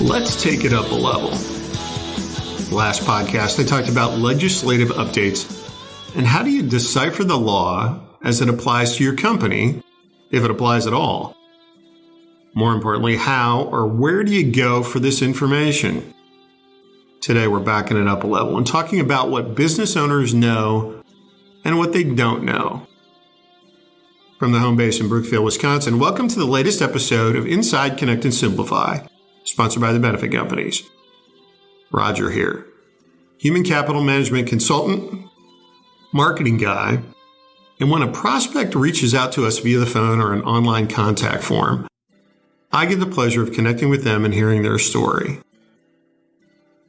Let's take it up a level. Last podcast, I talked about legislative updates and how do you decipher the law as it applies to your company, if it applies at all. More importantly, how or where do you go for this information? Today, we're backing it up a level and talking about what business owners know and what they don't know. From the home base in Brookfield, Wisconsin, welcome to the latest episode of Inside Connect and Simplify, sponsored by the Benefit Companies. Roger here, human capital management consultant, marketing guy, and when a prospect reaches out to us via the phone or an online contact form, I get the pleasure of connecting with them and hearing their story.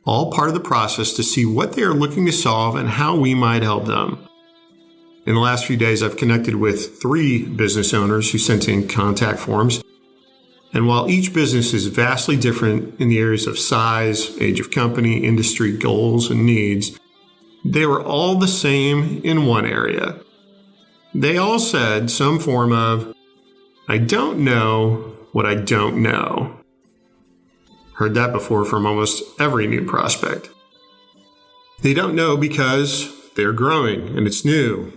All part of the process to see what they are looking to solve and how we might help them. In the last few days, I've connected with 3 business owners who sent in contact forms. And while each business is vastly different in the areas of size, age of company, industry, goals, and needs, they were all the same in one area. They all said some form of, I don't know what I don't know. Heard that before from almost every new prospect. They don't know because they're growing and it's new.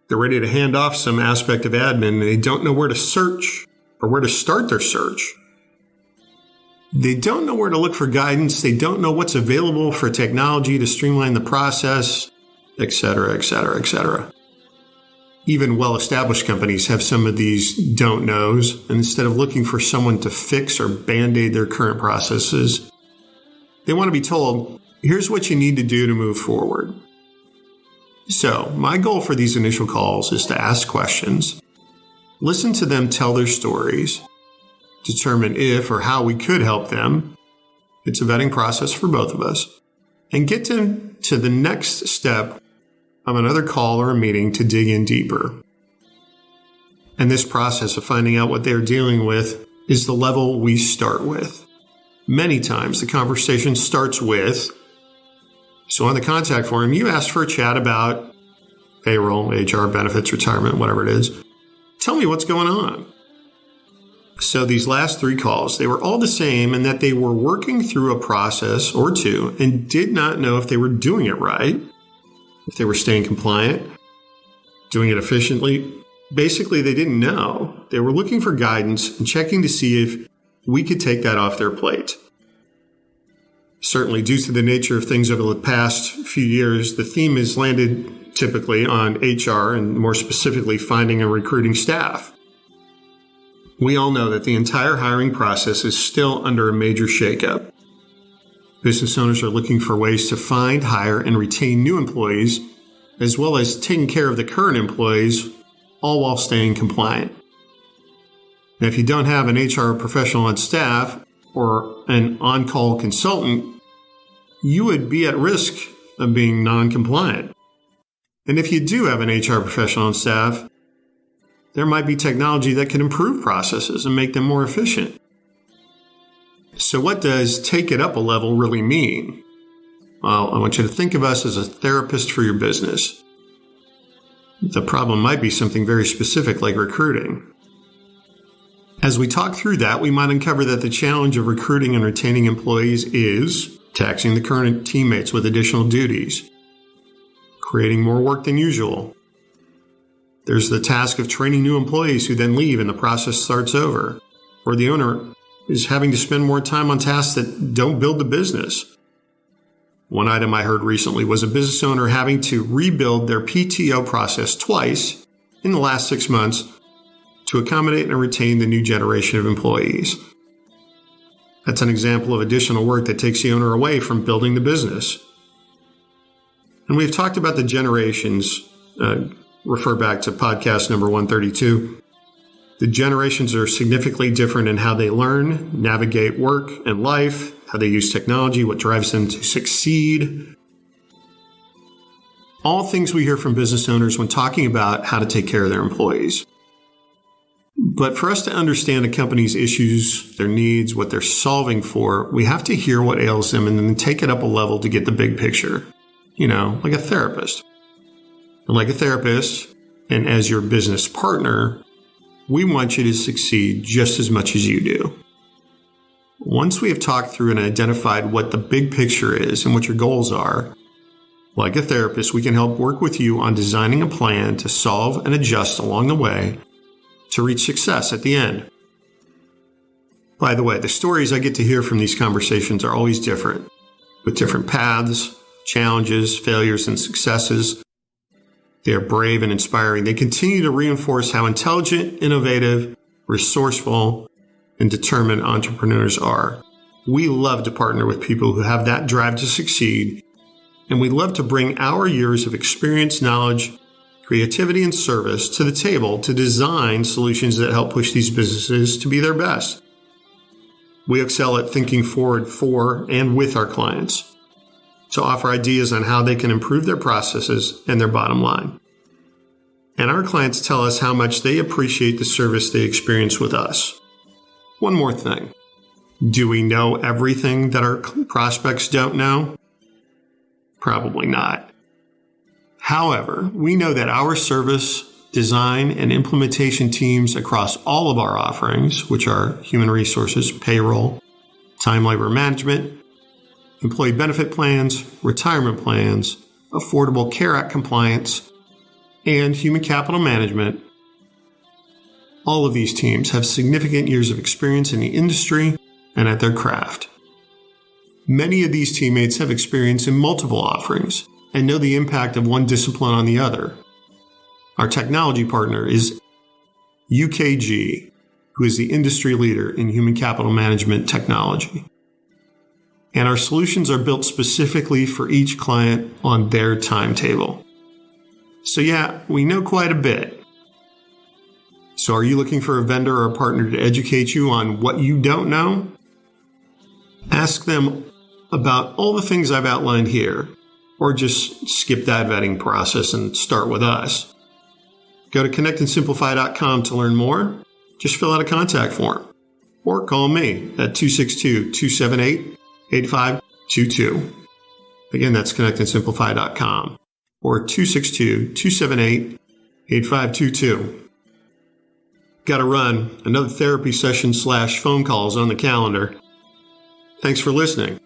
They're ready to hand off some aspect of admin and they don't know where to search or where to start their search. They don't know where to look for guidance. They don't know what's available for technology to streamline the process, etc., etc., etc. Even well-established companies have some of these don't knows, and instead of looking for someone to fix or band-aid their current processes, they want to be told, here's what you need to do to move forward. So, my goal for these initial calls is to ask questions, listen to them tell their stories, determine if or how we could help them. It's a vetting process for both of us. And get to the next step of another call or a meeting to dig in deeper. And this process of finding out what they're dealing with is the level we start with. Many times the conversation starts with, so on the contact form, you asked for a chat about payroll, HR, benefits, retirement, whatever it is. Tell me what's going on. So these last 3 calls, they were all the same in that they were working through a process or two and did not know if they were doing it right, if they were staying compliant, doing it efficiently. Basically, they didn't know. They were looking for guidance and checking to see if we could take that off their plate. Certainly, due to the nature of things over the past few years, the theme has landed typically on HR and more specifically finding and recruiting staff. We all know that the entire hiring process is still under a major shakeup. Business owners are looking for ways to find, hire, and retain new employees, as well as taking care of the current employees, all while staying compliant. Now, if you don't have an HR professional on staff or an on-call consultant, you would be at risk of being non-compliant. And if you do have an HR professional on staff, there might be technology that can improve processes and make them more efficient. So what does take it up a level really mean? Well, I want you to think of us as a therapist for your business. The problem might be something very specific like recruiting. As we talk through that, we might uncover that the challenge of recruiting and retaining employees is taxing the current teammates with additional duties, creating more work than usual. There's the task of training new employees who then leave and the process starts over, or the owner is having to spend more time on tasks that don't build the business. One item I heard recently was a business owner having to rebuild their PTO process twice in the last 6 months to accommodate and retain the new generation of employees. That's an example of additional work that takes the owner away from building the business. And we've talked about the generations, refer back to podcast number 132. The generations are significantly different in how they learn, navigate work and life, how they use technology, what drives them to succeed. All things we hear from business owners when talking about how to take care of their employees. But for us to understand a company's issues, their needs, what they're solving for, we have to hear what ails them and then take it up a level to get the big picture. You know, like a therapist. And like a therapist, and as your business partner, we want you to succeed just as much as you do. Once we have talked through and identified what the big picture is and what your goals are, like a therapist, we can help work with you on designing a plan to solve and adjust along the way to reach success at the end. By the way, the stories I get to hear from these conversations are always different, with different paths, challenges, failures, and successes. They are brave and inspiring. They continue to reinforce how intelligent, innovative, resourceful, and determined entrepreneurs are. We love to partner with people who have that drive to succeed, and we love to bring our years of experience, knowledge, creativity, and service to the table to design solutions that help push these businesses to be their best. We excel at thinking forward for and with our clients to offer ideas on how they can improve their processes and their bottom line. And our clients tell us how much they appreciate the service they experience with us. One more thing. Do we know everything that our prospects don't know? Probably not. However, we know that our service, design, and implementation teams across all of our offerings, which are human resources, payroll, time labor management, employee benefit plans, retirement plans, Affordable Care Act compliance, and human capital management, all of these teams have significant years of experience in the industry and at their craft. Many of these teammates have experience in multiple offerings and know the impact of one discipline on the other. Our technology partner is UKG, who is the industry leader in human capital management technology. And our solutions are built specifically for each client on their timetable. So yeah, we know quite a bit. So are you looking for a vendor or a partner to educate you on what you don't know? Ask them about all the things I've outlined here, or just skip that vetting process and start with us. Go to connectandsimplify.com to learn more. Just fill out a contact form or call me at 262-278-8522. Again, that's connectandsimplify.com or 262-278-8522. Got to run. Another therapy session / phone calls on the calendar. Thanks for listening.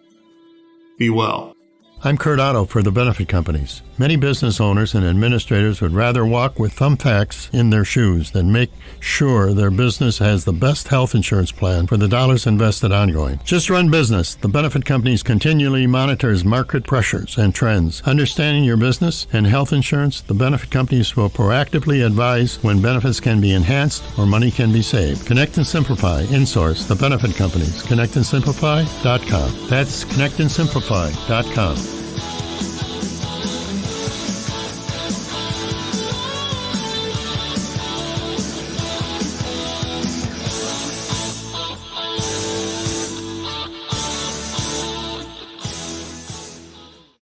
Be well. I'm Kurt Otto for the benefit companies. Many business owners and administrators would rather walk with thumbtacks in their shoes than make sure their business has the best health insurance plan for the dollars invested ongoing. Just run business. The benefit companies continually monitors market pressures and trends. Understanding your business and health insurance, the benefit companies will proactively advise when benefits can be enhanced or money can be saved. Connect and Simplify, Insource, the benefit companies. ConnectandSimplify.com. That's ConnectandSimplify.com.